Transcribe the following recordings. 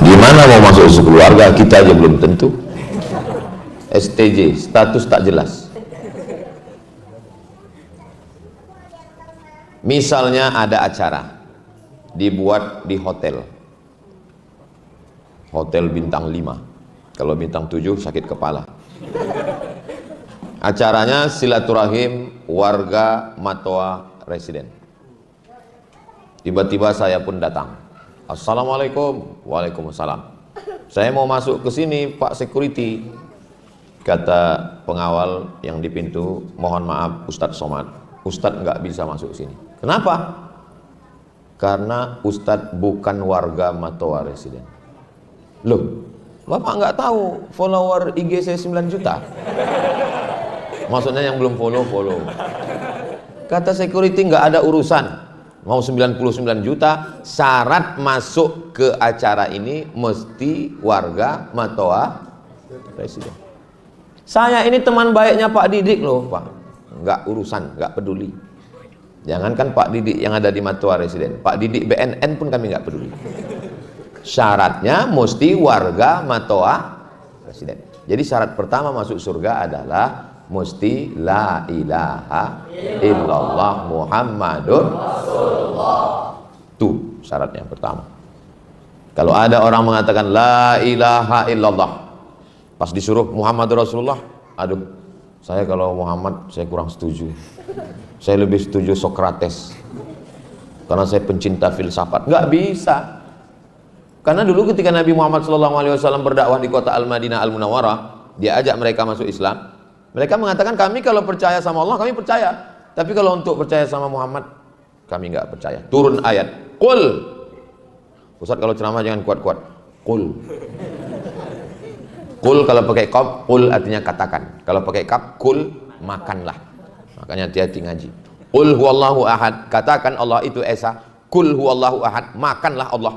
Gimana mau masuk sekeluarga, kita aja belum tentu. STJ, status tak jelas. Misalnya ada acara dibuat di hotel bintang 5, kalau bintang 7 sakit kepala. Acaranya silaturahim warga Matoa residen. Tiba-tiba saya pun datang. Assalamualaikum. Waalaikumsalam. Saya mau masuk ke sini Pak Security. Kata pengawal yang di pintu, mohon maaf Ustadz Somad, Ustadz nggak bisa masuk sini. Kenapa? Karena Ustadz bukan warga Matoa residen. Loh, Bapak nggak tahu follower IG saya 9 juta? Maksudnya yang belum follow. Kata security nggak ada urusan. Mau 99 juta, syarat masuk ke acara ini mesti warga Matoa residen. Saya ini teman baiknya Pak Didik loh Pak. Nggak urusan, nggak peduli. Jangankan Pak Didik yang ada di Matoa residen, Pak Didik BNN pun kami nggak peduli. Syaratnya mesti warga Matoa residen. Jadi syarat pertama masuk surga adalah mesti la ilaha illallah Muhammadun Rasulullah. Tuh syaratnya pertama. Kalau ada orang mengatakan la ilaha illallah, pas disuruh Muhammad Rasulullah, aduh, saya kalau Muhammad saya kurang setuju. Saya lebih setuju Sokrates. Karena saya pencinta filsafat. Nggak bisa. Karena dulu ketika Nabi Muhammad SAW berdakwah di kota Al-Madinah Al-Munawwarah, dia ajak mereka masuk Islam. Mereka mengatakan kami kalau percaya sama Allah kami percaya, tapi kalau untuk percaya sama Muhammad kami nggak percaya. Turun ayat, Qul. Ustaz kalau ceramah jangan kuat-kuat. Qul. Qul kalau pakai qaf, qul artinya katakan. Kalau pakai kaf, qul makanlah. Makanya hati-hati ngaji. Qul huwallahu ahad, katakan Allah itu esa. Qul huwallahu ahad, makanlah Allah.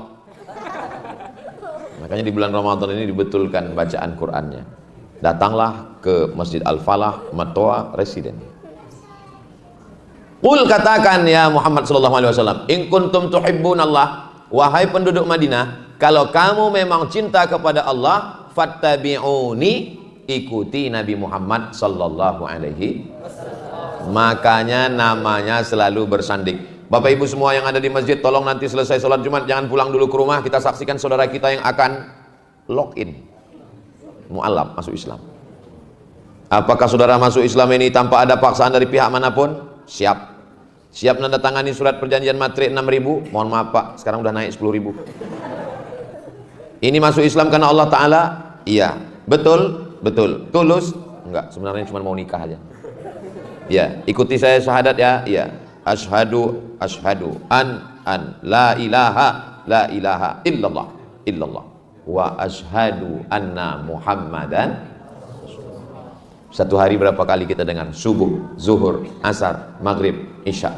Makanya di bulan Ramadan ini dibetulkan bacaan Qur'annya. Datanglah ke Masjid Al-Falah Matoa residen. Qul katakan ya Muhammad sallallahu alaihi wasallam, in kuntum tuhibbunallah, wahai penduduk Madinah, kalau kamu memang cinta kepada Allah, fattabi'uni, ikuti Nabi Muhammad sallallahu alaihi wasallam. Makanya namanya selalu bersandik. Bapak Ibu semua yang ada di masjid, tolong nanti selesai sholat Jumat jangan pulang dulu ke rumah, kita saksikan saudara kita yang akan login mu'alaf masuk Islam. Apakah saudara masuk Islam ini tanpa ada paksaan dari pihak manapun? Siap. Siap menandatangani surat perjanjian matrik 6.000? Mohon maaf Pak, sekarang udah naik 10.000. Ini masuk Islam karena Allah Ta'ala? Iya. Betul? Betul. Tulus? Enggak, sebenarnya cuma mau nikah aja. Ya, ikuti saya syahadat ya. Iya. Ashhadu an la ilaha illallah wa ashhadu anna Muhammadan. Satu hari berapa kali kita dengar? Subuh, zuhur, asar, maghrib, isya,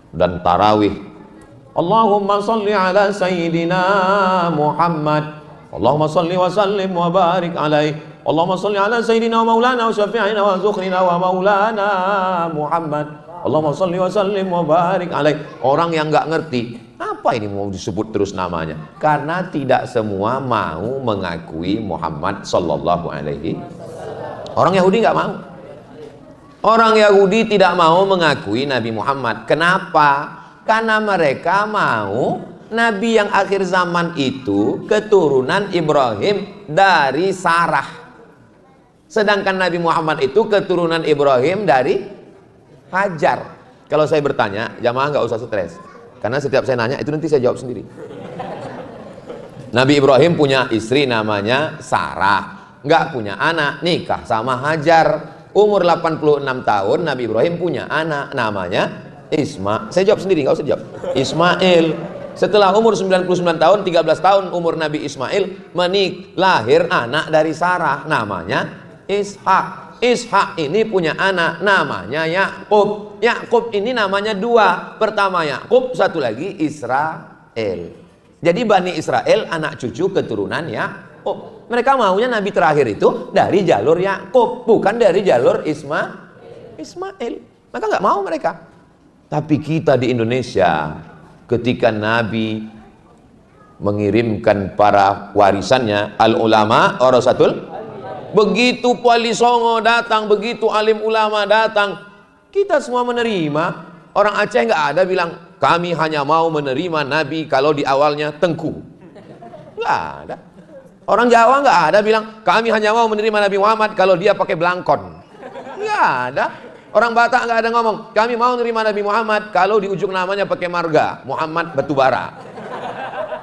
dan tarawih. Allahumma salli ala sayyidina Muhammad, Allahumma salli wa sallim wa barik alaih, Allahumma salli ala sayyidina wa maulana wa syafi'ina wa zukhrina wa maulana Muhammad, Allahumma salli wa sallim wa barik alaih. Orang yang nggak ngerti apa ini mau disebut terus namanya, karena tidak semua mau mengakui Muhammad sallallahu alaihi. Orang Yahudi nggak mau. Orang Yahudi tidak mau mengakui Nabi Muhammad. Kenapa? Karena mereka mau Nabi yang akhir zaman itu keturunan Ibrahim dari Sarah. Sedangkan Nabi Muhammad itu keturunan Ibrahim dari Hajar. Kalau saya bertanya, jamaah nggak usah stres. Karena setiap saya nanya itu nanti saya jawab sendiri. Nabi Ibrahim punya istri namanya Sarah. Nggak punya anak, nikah sama Hajar. Umur 86 tahun Nabi Ibrahim punya anak namanya Ismail. Saya jawab sendiri, nggak usah jawab. Ismail. Setelah umur 99 tahun, 13 tahun umur Nabi Ismail, lahir anak dari Sarah namanya Ishak. Ishak ini punya anak namanya Yakub. Yakub ini namanya dua. Pertama Yakub, satu lagi Israel. Jadi Bani Israel anak cucu keturunan Yakub. Mereka maunya Nabi terakhir itu dari jalur Yakub, bukan dari jalur Ismail. Maka nggak mau mereka. Tapi kita di Indonesia, ketika Nabi mengirimkan para warisannya al ulama warasatul. Begitu Wali Songo datang, begitu alim ulama datang, kita semua menerima. Orang Aceh nggak ada bilang kami hanya mau menerima Nabi kalau di awalnya Tengku, nggak ada. Orang Jawa nggak ada bilang kami hanya mau menerima Nabi Muhammad kalau dia pakai belangkon, nggak ada. Orang Batak nggak ada ngomong kami mau menerima Nabi Muhammad kalau di ujung namanya pakai marga Muhammad Batubara,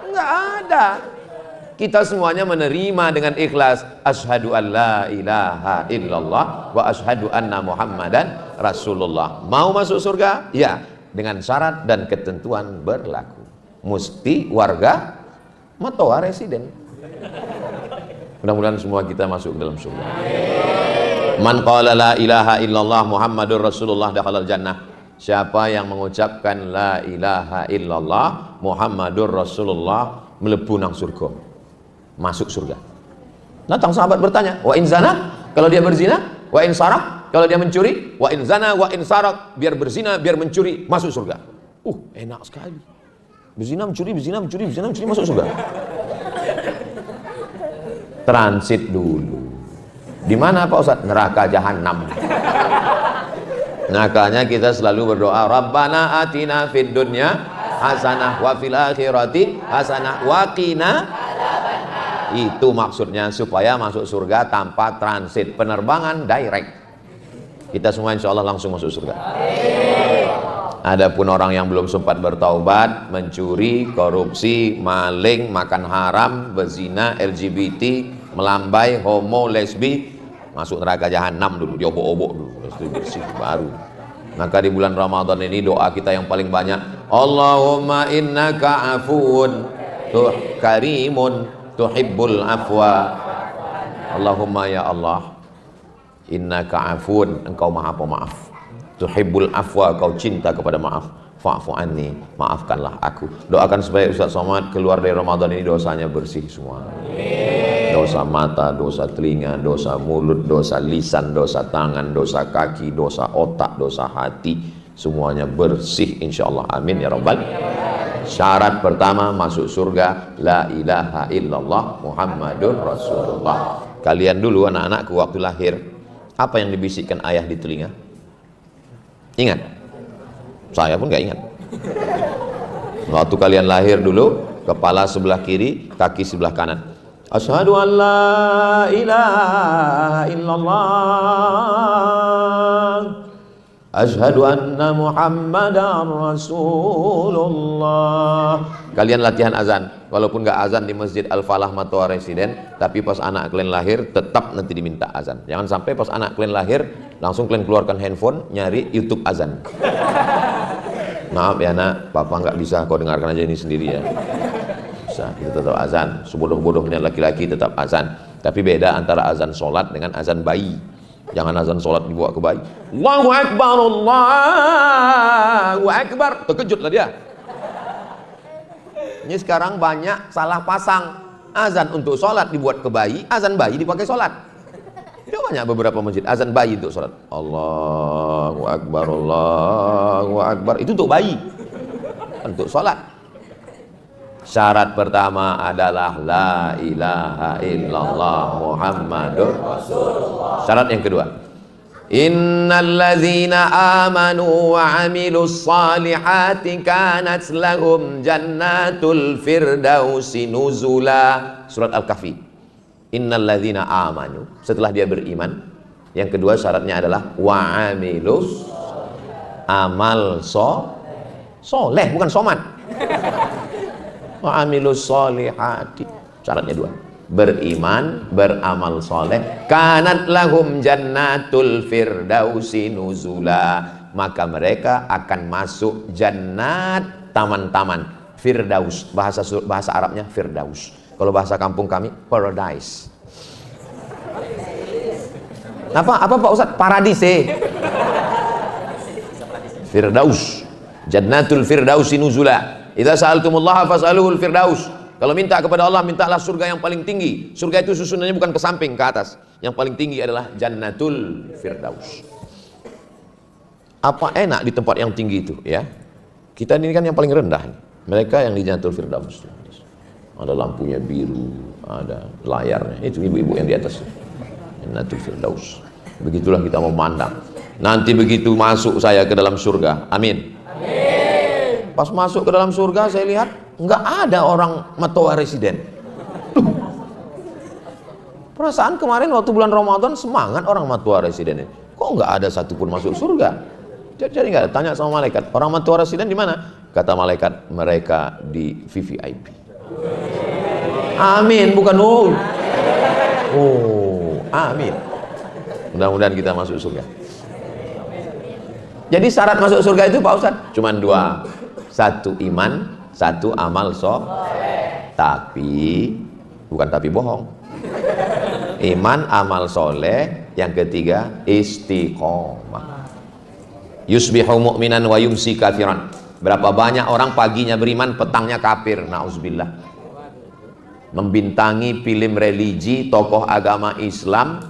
nggak ada. Kita semuanya menerima dengan ikhlas. Asyhadu an la ilaha illallah wa asyhadu anna Muhammadan Rasulullah. Mau masuk surga? Ya, dengan syarat dan ketentuan berlaku. Mesti warga Matoa residen. Mudah-mudahan semua kita masuk ke dalam surga. Man qala la ilaha illallah Muhammadur Rasulullah dakhalal jannah. Siapa yang mengucapkan la ilaha illallah Muhammadur Rasulullah mlebu nang surga, masuk surga. Datang sahabat bertanya, wa in zana, kalau dia berzina, wa in sarak, kalau dia mencuri, wa in zana wa in sarak, biar berzina biar mencuri masuk surga. Enak sekali. Berzina mencuri, berzina mencuri, berzina mencuri masuk surga. Transit dulu. Di mana Pak Ustaz? Neraka jahanam. Makanya kita selalu berdoa, Rabbana atina fid dunya hasanah wa fil akhirati hasanah wa qina. Itu maksudnya supaya masuk surga tanpa transit, penerbangan direct. Kita semua insya Allah langsung masuk surga. Adapun orang yang belum sempat bertaubat, mencuri, korupsi, maling, makan haram, berzina, LGBT, melambai, homo, lesbi, masuk neraka jahanam dulu, diobok-obok dulu, bersih baru. Maka di bulan Ramadan ini doa kita yang paling banyak, Allahumma innaka afuun karimun tuhibbul afwa. Allahumma ya Allah, innaka afun, engkau maha pemaaf, tuhibbul afwa, kau cinta kepada maaf, fa'fu anni, maafkanlah aku. Doakan supaya Ustaz Somad keluar dari Ramadan ini dosanya bersih semua. Dosa mata, dosa telinga, dosa mulut, dosa lisan, dosa tangan, dosa kaki, dosa otak, dosa hati, semuanya bersih insyaallah. Amin ya rabbal. Syarat pertama masuk surga, la ilaha illallah Muhammadur Rasulullah. Kalian dulu anak-anakku waktu lahir, apa yang dibisikkan ayah di telinga? Ingat? Saya pun gak ingat. Waktu kalian lahir dulu, kepala sebelah kiri, kaki sebelah kanan. Asyhadu an la ilaha illallah, asyhadu anna Muhammadan Rasulullah. Kalian latihan azan, walaupun gak azan di Masjid Al-Falah Matoa Residen, tapi pas anak kalian lahir tetap nanti diminta azan. Jangan sampai pas anak kalian lahir langsung kalian keluarkan handphone nyari YouTube azan. Maaf ya nak, papa nggak bisa, kau dengarkan aja ini sendiri ya. Bisa, kita tetap azan. Sebodoh-bodohnya laki-laki tetap azan. Tapi beda antara azan sholat dengan azan bayi. Jangan azan sholat dibawa ke bayi. Allahu Akbar, Allahu Akbar. Terkejutlah dia. Ini sekarang banyak salah pasang. Azan untuk sholat dibuat ke bayi, azan bayi dipakai sholat. Itu banyak beberapa masjid azan bayi untuk sholat. Allahu Akbar, Allahu Akbar. Itu untuk bayi, untuk sholat. Syarat pertama adalah la ilaha illallah Muhammadur Rasulullah. Syarat yang kedua, innallazina amanu wa amilus salihati kanat lahum jannatul firdausi nuzula. Surat Al-Kahfi. Innallazina amanu, setelah dia beriman, yang kedua syaratnya adalah wa amilus, amal soleh, bukan somat. Wa amilus solihati, syaratnya dua, beriman, beramal soleh, kanat lahum jannatul firdausi nuzula, maka mereka akan masuk jannat, taman-taman firdaus. Bahasa Arabnya firdaus, kalau bahasa kampung kami paradise. Apa Pak Ustaz? Paradise. Firdaus, jannatul firdausi nuzula. Idza sa'altumullaha fas'aluhul firdaus. Kalau minta kepada Allah, mintalah surga yang paling tinggi. Surga itu susunannya bukan ke samping, ke atas. Yang paling tinggi adalah jannatul firdaus. Apa enak di tempat yang tinggi itu, ya? Kita ini kan yang paling rendah. Mereka yang di jannatul firdaus. Ada lampunya biru, ada layarnya. Itu ibu-ibu yang di atas. Jannatul Firdaus. Begitulah kita memandang. Nanti begitu masuk saya ke dalam surga. Amin. Amin. Pas masuk ke dalam surga saya lihat nggak ada orang Matoa residen. Perasaan kemarin waktu bulan Ramadan semangat orang Matoa residen ini. Kok nggak ada satupun masuk surga? Jadi nggak ada. Tanya sama malaikat, orang Matoa residen di mana? Kata malaikat, mereka di VVIP. Amin, bukan oh. Oh, amin. Mudah-mudahan kita masuk surga. Jadi syarat masuk surga itu Pak Ustadz cuman 2. 1 iman, 1 amal soleh. Tapi bukan tapi bohong. Iman, amal soleh. Yang ketiga istiqomah. Yusbihu mu'minan wa yumsi kafiran. Berapa banyak orang paginya beriman, petangnya kafir. Nauzubillah. Membintangi film religi, tokoh agama Islam,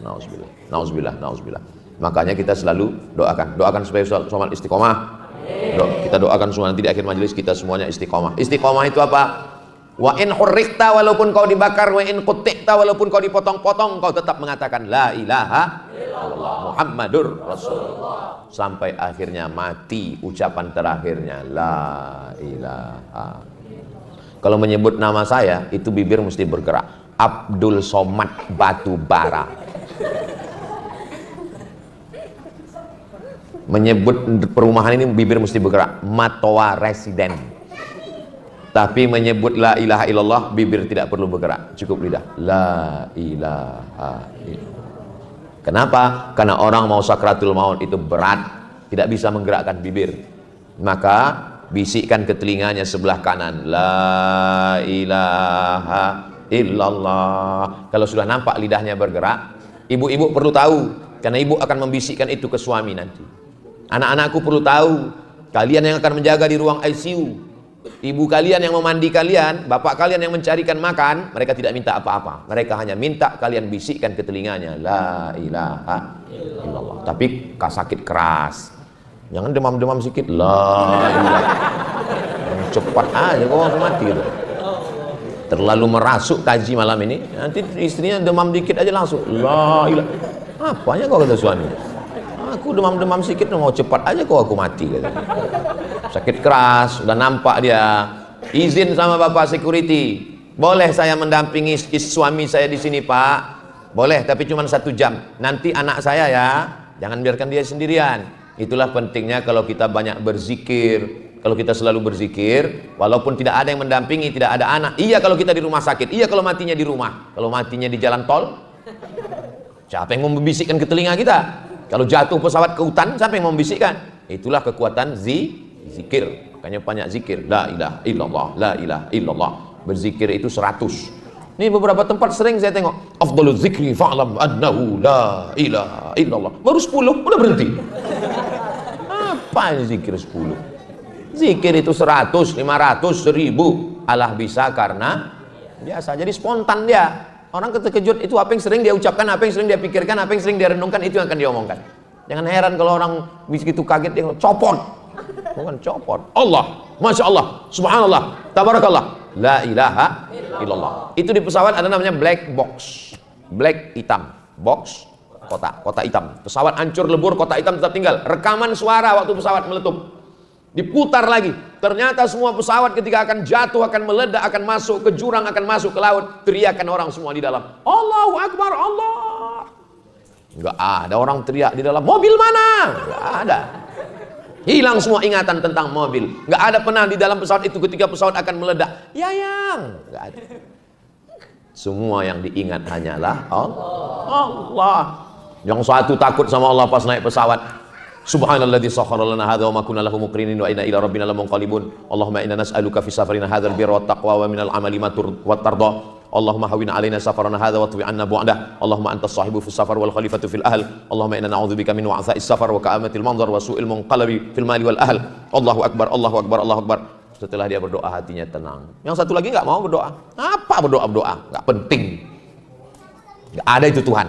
nauzubillah, nauzubillah, nauzubillah. Makanya kita selalu doakan supaya sholat istiqomah. Kita doakan semua nanti di akhir majelis kita semuanya istiqomah. Istiqomah itu apa? Wa in hurriqta, walaupun kau dibakar, wa in qutti'ta, walaupun kau dipotong-potong, kau tetap mengatakan la ilaha illallah Muhammadur Rasulullah. Sampai akhirnya mati ucapan terakhirnya la ilaha. Kalau menyebut nama saya itu bibir mesti bergerak. Abdul Somad Batubara. Menyebut perumahan ini bibir mesti bergerak. Matoa residen. Tapi menyebut la ilaha illallah bibir tidak perlu bergerak, cukup lidah. La ilaha illallah. Kenapa? Karena orang mau sakratul maut itu berat, tidak bisa menggerakkan bibir. Maka bisikkan ke telinganya sebelah kanan, la ilaha illallah. Kalau sudah nampak lidahnya bergerak, ibu-ibu perlu tahu, karena ibu akan membisikkan itu ke suami nanti. Anak-anakku perlu tahu, kalian yang akan menjaga di ruang ICU, ibu kalian yang memandi kalian, bapak kalian yang mencarikan makan, mereka tidak minta apa-apa. Mereka hanya minta kalian bisikkan ke telinganya, la ilaha illallah. Tapi sakit keras. Jangan demam-demam sedikit, la ilaha. Cepat aja kok aku mati gitu. Terlalu merasuk kaji malam ini, nanti istrinya demam dikit aja langsung, la ilaha. Apanya kau kata suami? Aku demam-demam sedikit mau cepat aja kok aku mati gitu. Sakit keras, udah nampak dia. Izin sama bapak security, boleh saya mendampingi suami saya di sini pak? Boleh, tapi cuma 1 jam. Nanti anak saya ya, jangan biarkan dia sendirian. Itulah pentingnya kalau kita banyak berzikir. Kalau kita selalu berzikir, walaupun tidak ada yang mendampingi, tidak ada anak. Iya kalau kita di rumah sakit, iya kalau matinya di rumah. Kalau matinya di jalan tol, siapa yang mau membisikkan ke telinga kita? Kalau jatuh pesawat ke hutan, siapa yang mau membisikkan? Itulah kekuatan zikir. Makanya banyak zikir, la ilaha illallah, la ilaha illallah. Berzikir itu 100. Ini beberapa tempat sering saya tengok, afdhalu dzikri fa'lam annahu la ilaha illallah. Baru 10 udah berhenti. Apa ini zikir 10? Zikir itu 100, 500, 1000. Allah bisa karena biasa. Jadi spontan dia. Orang terkejut itu apa yang sering dia ucapkan, apa yang sering dia pikirkan, apa yang sering dia renungkan, itu yang akan dia omongkan. Jangan heran kalau orang begitu kaget dia copot. Bukan copot. Allah, Masya Allah, Subhanallah, Tabarakallah, la ilaha illallah. Itu di pesawat ada namanya black box. Black hitam, box kotak hitam. Pesawat hancur lebur, kotak hitam tetap tinggal. Rekaman suara waktu pesawat meletup. Diputar lagi. Ternyata semua pesawat ketika akan jatuh, akan meledak, akan masuk ke jurang, akan masuk ke laut, teriakan orang semua di dalam. Allahu Akbar, Allah. Enggak ada orang teriak di dalam. Mobil mana? Enggak ada. Hilang semua ingatan tentang mobil. Enggak ada pernah di dalam pesawat itu ketika pesawat akan meledak. Yayang. Enggak ada. Semua yang diingat hanyalah Allah. Yang satu takut sama Allah pas naik pesawat. Subhanalladzi sakhkhara lana hadza wa ma kunna lahu muqrinin wa inna ila rabbina lamunqalibun. Allahumma inna nas'aluka fi safarina hadzal birra wat taqwa wa minal amali ma wat tarda. Allahumma hawwin 'alaina safarana hadza wa twi 'anna bu'dah. Allahumma antas sahibu fis safar wal khalifatu fil ahl. Allahumma inna na'udzubika min wa'tha'is safar wa ka'amatil manzar wa su'il munqalabi fil mali wal ahl. Allahu akbar, Allahu akbar, Allahu akbar. Setelah dia berdoa hatinya tenang. Yang satu lagi enggak mau berdoa. Apa berdoa? Enggak penting. Enggak ada itu Tuhan.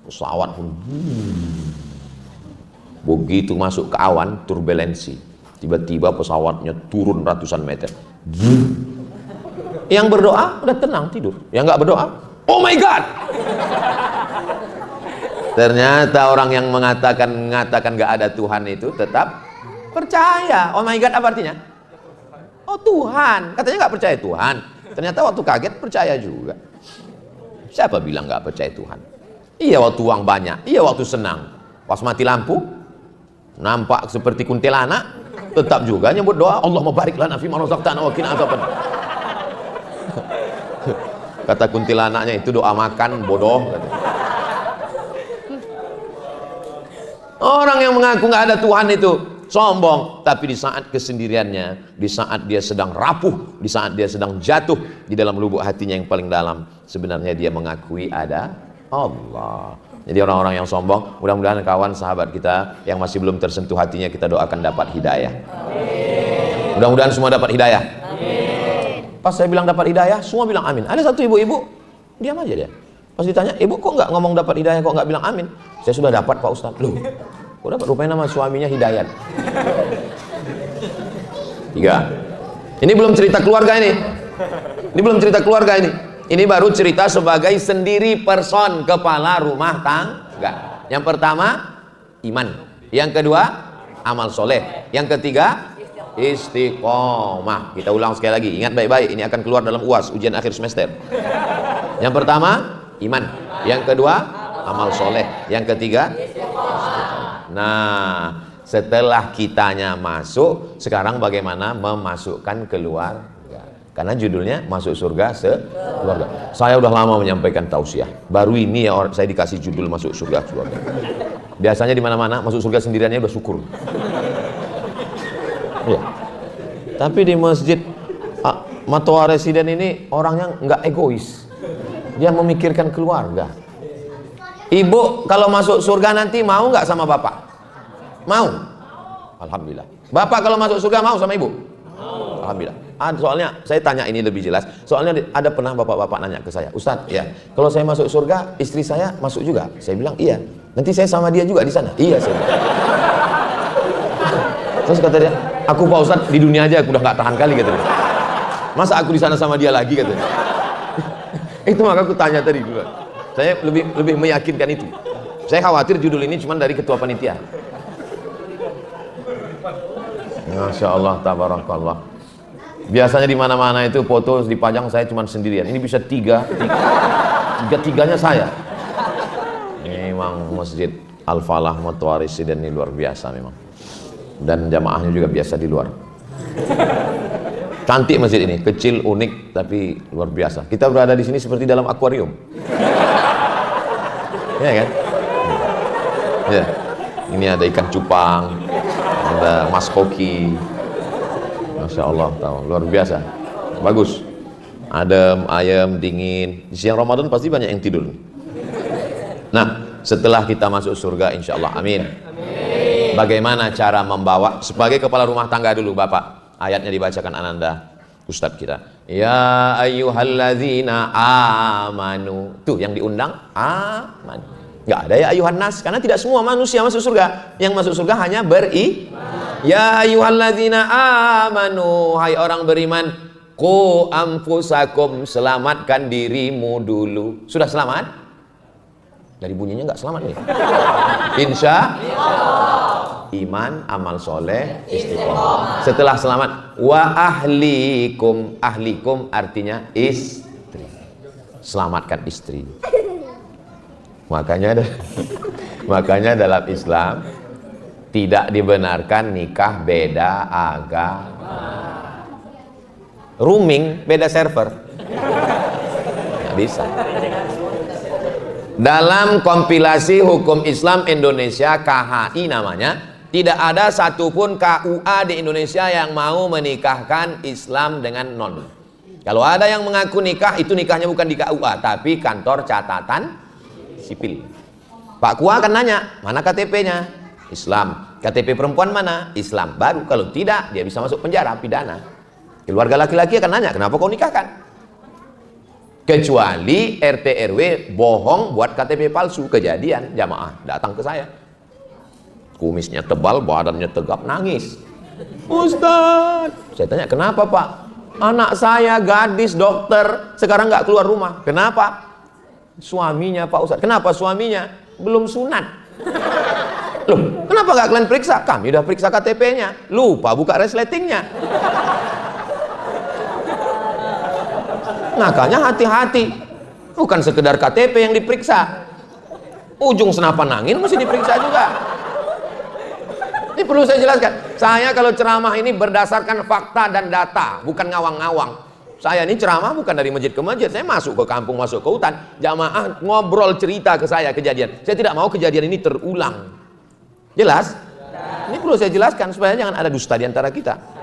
Pesawat pun begitu masuk ke awan, turbulensi. Tiba-tiba pesawatnya turun ratusan meter. Yang berdoa udah tenang tidur. Yang nggak berdoa, oh my God. Ternyata orang yang mengatakan nggak ada Tuhan itu tetap percaya. Oh my God apa artinya? Oh Tuhan. Katanya nggak percaya Tuhan. Ternyata waktu kaget percaya juga. Siapa bilang nggak percaya Tuhan? Iya waktu uang banyak, iya waktu senang. Pas mati lampu, nampak seperti kuntilanak, tetap juga nyebut doa, Allahumma barik lana fima razaqtana wa qina adzabannar. Kata kuntilanaknya itu doa makan bodoh. Orang yang mengaku nggak ada Tuhan itu sombong, tapi di saat kesendiriannya, di saat dia sedang rapuh, di saat dia sedang jatuh, di dalam lubuk hatinya yang paling dalam, sebenarnya dia mengakui ada Allah. Jadi orang-orang yang sombong, mudah-mudahan kawan sahabat kita yang masih belum tersentuh hatinya, kita doakan dapat hidayah. Mudah-mudahan semua dapat hidayah. Pas saya bilang dapat hidayah, semua bilang amin. Ada satu ibu-ibu, diam aja dia. Pas ditanya, ibu kok nggak ngomong dapat hidayah, kok nggak bilang amin? Saya sudah dapat Pak Ustadz. Loh, kok dapat? Rupanya nama suaminya Hidayat. 3. Ini belum cerita keluarga ini. Ini belum cerita keluarga ini. Ini baru cerita sebagai sendiri person kepala rumah tangga. Yang pertama, iman. Yang kedua, amal soleh. Yang ketiga, istiqomah. Kita ulang sekali lagi. Ingat baik-baik. Ini akan keluar dalam UAS, ujian akhir semester. Yang pertama, iman. Yang kedua, amal soleh. Yang ketiga, nah, setelah kitanya masuk, sekarang bagaimana memasukkan keluarga? Karena judulnya masuk surga sekeluarga. Saya udah lama menyampaikan tausiah. Baru ini ya saya dikasih judul masuk surga keluarga. Biasanya di mana-mana masuk surga sendiriannya udah syukur. Ya. Tapi di masjid Matua Residen ini orangnya nggak egois. Dia memikirkan keluarga. Ibu kalau masuk surga nanti mau nggak sama bapak? Mau. Alhamdulillah. Bapak kalau masuk surga mau sama ibu? Mau. Alhamdulillah. Soalnya saya tanya ini lebih jelas. Soalnya ada pernah bapak-bapak nanya ke saya, Ustadz, ya, kalau saya masuk surga, istri saya masuk juga. Saya bilang iya. Nanti saya sama dia juga di sana. Iya saya bilang. Terus kata dia, aku Pak Ustadz di dunia aja aku udah nggak tahan kali katanya. Masa aku di sana sama dia lagi katanya. Itu maka aku tanya tadi dulu. Saya lebih meyakinkan itu. Saya khawatir judul ini cuma dari ketua panitia. Masya Allah, tabarakallah. Biasanya di mana-mana itu foto dipajang saya cuma sendirian. Ini bisa tiganya saya. Ini memang Masjid Al-Falah Matua Residen ini luar biasa memang. Dan jamaahnya juga biasa di luar. Cantik masjid ini, kecil, unik, tapi luar biasa. Kita berada di sini seperti dalam akuarium. Ya kan? Ya. Ini ada ikan cupang, ada mas koki. Masya Allah, tahu luar biasa, bagus, adem, ayem, dingin. Di siang Ramadan pasti banyak yang tidur. Nah, setelah kita masuk surga, insya Allah, amin. Bagaimana cara membawa sebagai kepala rumah tangga dulu, Bapak? Ayatnya dibacakan Ananda, Ustadz kita. Ya ayyuhalladzina amanu. Tuh yang diundang aman. Nggak ada ya ayuhan nas, karena tidak semua manusia masuk surga. Yang masuk surga hanya beriman. Ya ayyuhalladzina amanu, hai orang beriman, qu anfusakum, selamatkan dirimu dulu. Sudah selamat? Dari bunyinya nggak selamat nih. Insya iman, amal soleh, istiqomah. Setelah selamat, wa ahlikum. Ahlikum artinya istri. Selamatkan istri. Makanya dalam Islam tidak dibenarkan nikah beda agama. Rooming beda server. Nggak bisa. Dalam kompilasi hukum Islam Indonesia, KHI namanya, tidak ada satupun KUA di Indonesia yang mau menikahkan Islam dengan non. Kalau ada yang mengaku nikah, itu nikahnya bukan di KUA, tapi kantor catatan sipil. Pak KUA akan nanya, mana KTP-nya? Islam. KTP perempuan mana? Islam. Baru kalau tidak, dia bisa masuk penjara, pidana. Keluarga laki-laki akan nanya, kenapa kau nikahkan? Kecuali RT RW bohong buat KTP palsu. Kejadian, jamaah datang ke saya, kumisnya tebal, badannya tegap, nangis. Ustaz, saya tanya, kenapa Pak? Anak saya gadis dokter, sekarang nggak keluar rumah. Kenapa? Suaminya Pak Ustaz. Kenapa suaminya? Belum sunat. Loh, kenapa nggak kalian periksa? Kami udah periksa KTP-nya, lupa buka resletingnya. Makanya hati-hati, bukan sekedar KTP yang diperiksa, ujung senapan angin mesti diperiksa juga. Ini perlu saya jelaskan. Saya kalau ceramah ini berdasarkan fakta dan data, bukan ngawang-ngawang. Saya ini ceramah bukan dari masjid ke masjid, saya masuk ke kampung, masuk ke hutan, jamaah ngobrol cerita ke saya kejadian. Saya tidak mau kejadian ini terulang. Jelas? Ini perlu saya jelaskan supaya jangan ada dusta di antara kita.